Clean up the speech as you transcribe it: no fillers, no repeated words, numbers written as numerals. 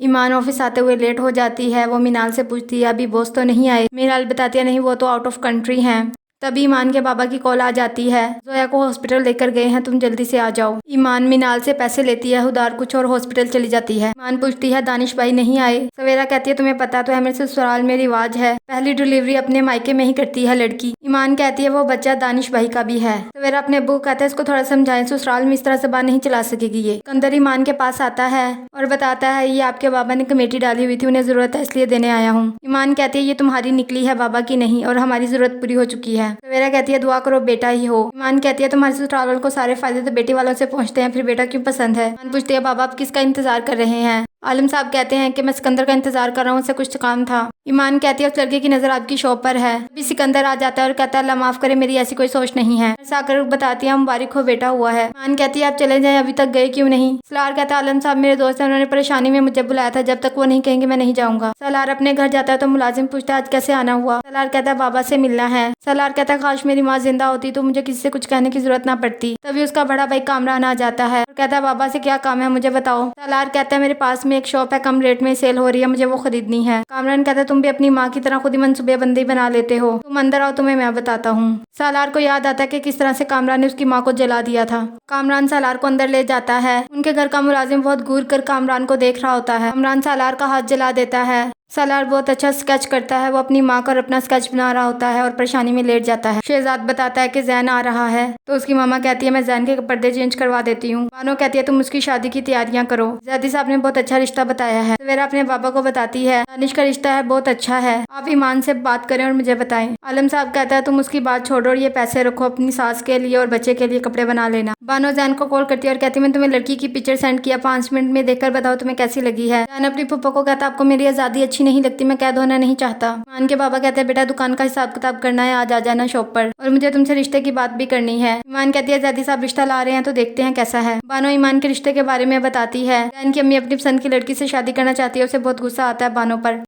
ईमान office आते हुए late हो जाती है। वो मीनाल से पूछती है अभी बॉस तो नहीं आए। मीनाल बताती है नहीं, वो तो आउट ऑफ कंट्री हैं। तभी ईमान के बाबा की कॉल आ जाती है, जोया को हॉस्पिटल लेकर गए हैं, तुम जल्दी से आ जाओ। ईमान मीनाल से पैसे लेती है उधार कुछ और हॉस्पिटल चली जाती है। ईमान पूछती है दानिश भाई नहीं आए। सवेरा कहती है तुम्हें पता तो है मेरे ससुराल में रिवाज है, पहली डिलीवरी अपने मायके में ही करती है लड़की। ईमान कहती है वो बच्चा दानिश भाई का भी है। सवेरा अपने अब्बू को कहता है इसको थोड़ा समझाएं, ससुराल में इस तरह जबान नहीं चला सकेगी ये। सिकंदर ईमान के पास आता है और बताता है ये आपके बाबा ने कमेटी डाली हुई थी, उन्हें जरूरत है इसलिए देने आया हूँ। ईमान कहती है ये तुम्हारी निकली है बाबा की नहीं, और हमारी जरूरत पूरी हो चुकी है। सवेरा कहती है दुआ करो बेटा ही हो। ईमान कहती है तुम्हारे ससुराल वालों को सारे फायदे तो बेटी वालों से पहुंचते हैं, फिर बेटा क्यों पसंद है। ईमान पूछती है बाबा आप किसका इंतजार कर रहे हैं। आलम साहब कहते हैं कि मैं सिकंदर का इंतजार कर रहा हूँ, उससे कुछ काम था। ईमान कहती है उस लड़के की नजर आपकी शॉप पर है। अभी सिकंदर आ जाता है और कहता है अल्लाह माफ करे मेरी ऐसी कोई सोच नहीं है। साकर बताती है मुबारक हो बेटा हुआ है। ईमान कहती है आप चले जाएं, अभी तक गए क्यों नहीं। सलार कहता है आलम साहब मेरे दोस्त हैं, उन्होंने परेशानी में मुझे बुलाया था, जब तक वो नहीं कहेंगे मैं नहीं जाऊंगा। सलार अपने घर जाता है तो मुलाजिम पूछता है आज कैसे आना हुआ। सलार कहता है बाबा से मिलना है। सलार कहता है काश मेरी माँ जिंदा होती तो मुझे किसी से कुछ कहने की जरूरत ना पड़ती। तभी उसका बड़ा भाई कामरान आ जाता है और कहता है बाबा से क्या काम है मुझे बताओ। सलार कहता है मेरे पास में एक शॉप है, कम रेट में सेल हो रही है, मुझे वो खरीदनी है। कामरान कहता है तुम भी अपनी माँ की तरह खुद ही मनसूबे बंदी बना लेते हो, तुम अंदर आओ तुम्हें मैं बताता हूँ। सालार को याद आता है कि किस तरह से कामरान ने उसकी माँ को जला दिया था। कामरान सालार को अंदर ले जाता है। उनके घर का मुलाजिम बहुत घूर कर कामरान को देख रहा होता है। कामरान सालार का हाथ जला देता है। सालार बहुत अच्छा स्केच करता है, वो अपनी माँ का और अपना स्केच बना रहा होता है और परेशानी में लेट जाता है। शहजाद बताता है कि जैन आ रहा है तो उसकी मामा कहती है मैं जैन के पर्दे चेंज करवा देती हूँ। बानो कहती है तुम उसकी शादी की तैयारियां करो, जैदी साहब ने बहुत अच्छा रिश्ता बताया है। सवेरा अपने बाबा को बताती है दानिश का रिश्ता है बहुत अच्छा है, आप ईमान से बात करें और मुझे बताएं। आलम साहब कहता है तुम उसकी बात छोड़ो और ये पैसे रखो, अपनी सास के लिए और बच्चे के लिए कपड़े बना लेना। बानो जैन को कॉल करती है और कहती है मैं तुम्हें लड़की की पिक्चर सेंड किया, 5 मिनट में देखकर बताओ तुम्हें कैसी लगी है। जैन अपनी पप्पा को कहता है आपको मेरी आजादी अच्छी नहीं लगती, मैं कैद होना नहीं चाहता। ईमान के बाबा कहते हैं बेटा दुकान का हिसाब किताब करना है, आज आ जाना शॉप पर, और मुझे तुमसे रिश्ते की बात भी करनी है। ईमान कहती है जैदी साहब रिश्ता ला रहे हैं तो देखते हैं कैसा है। बानो ईमान के रिश्ते के बारे में बताती है। जैन की अम्मी अपनी पसंद की लड़की से शादी करना चाहती है, उसे बहुत गुस्सा आता है बानो पर।